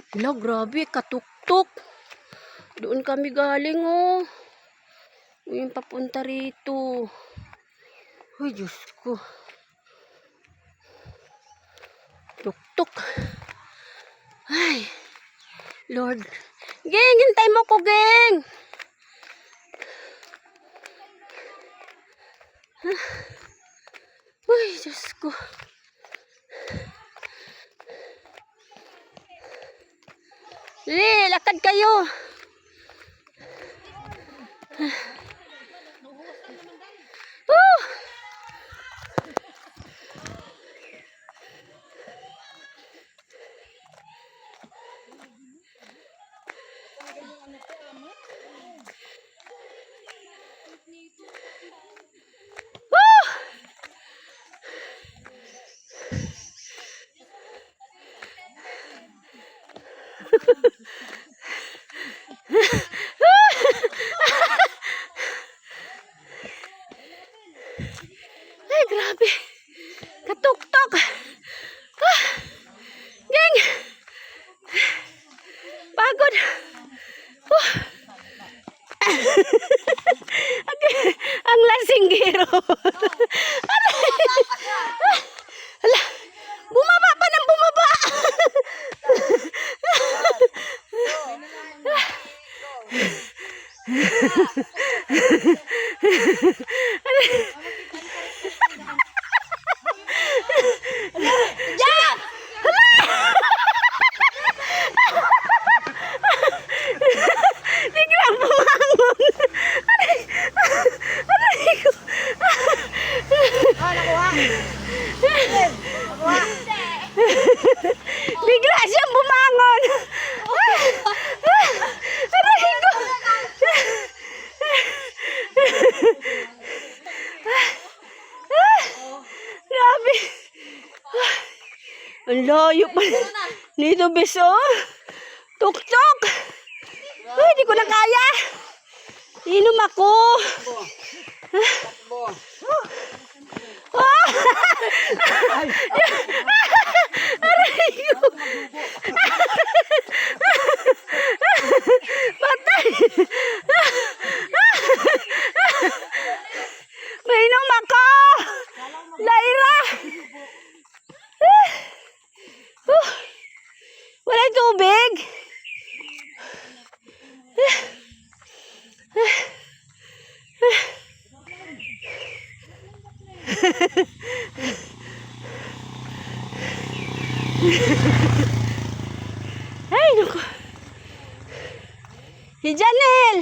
Hala, grabe, katuktok. Doon kami galing, oh. Yung papunta rito. Ay, Diyos ko. Tuktok. Ay, Lord. Geng, hintay mo ko, Geng. Ay, Diyos ko. Lakad kayo. Ay, grabe. Katuktok. Geng. Pagod. Ang lasinggero. Hala. Bumaba pa ng bumaba. Biglang bumangon. Aray ko. Bigla siyang bumangon. Aray ko. Grabe. Ang layo pa nito, beso. Tuktok. Ay, di ko na kaya. Inom ako. Aray ko. Patay. Mainom ako. Laira. Wala tubig. Ay, naku. Si Janel.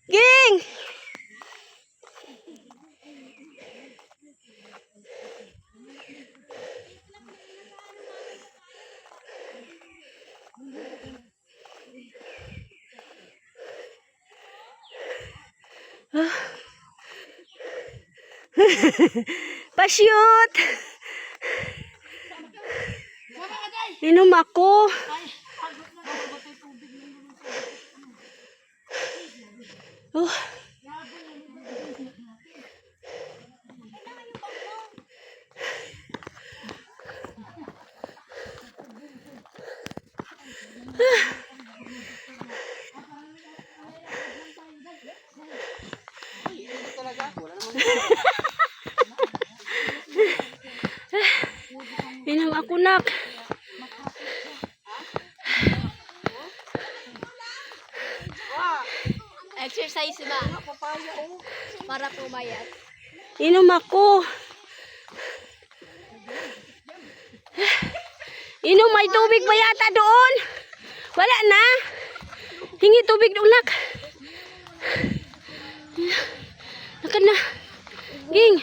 Ging. Pa-shoot. Inom ako. Oh. Inom ako, nak. Exercise ba? Para pumayat. Inom ako. Inom, may tubig ba yata doon? Wala na. Hingi tubig doon, nak. Lakad na. Ging.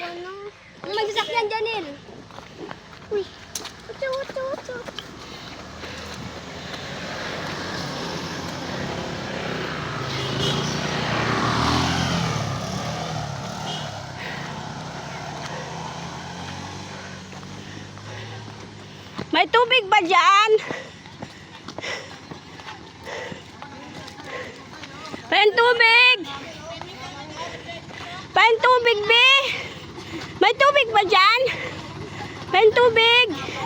Magsasakyan, Janil. Uy. Uto. May tubig ba dyan? Pain tubig! Pain tubig, be! May tubig ba dyan? Pain tubig!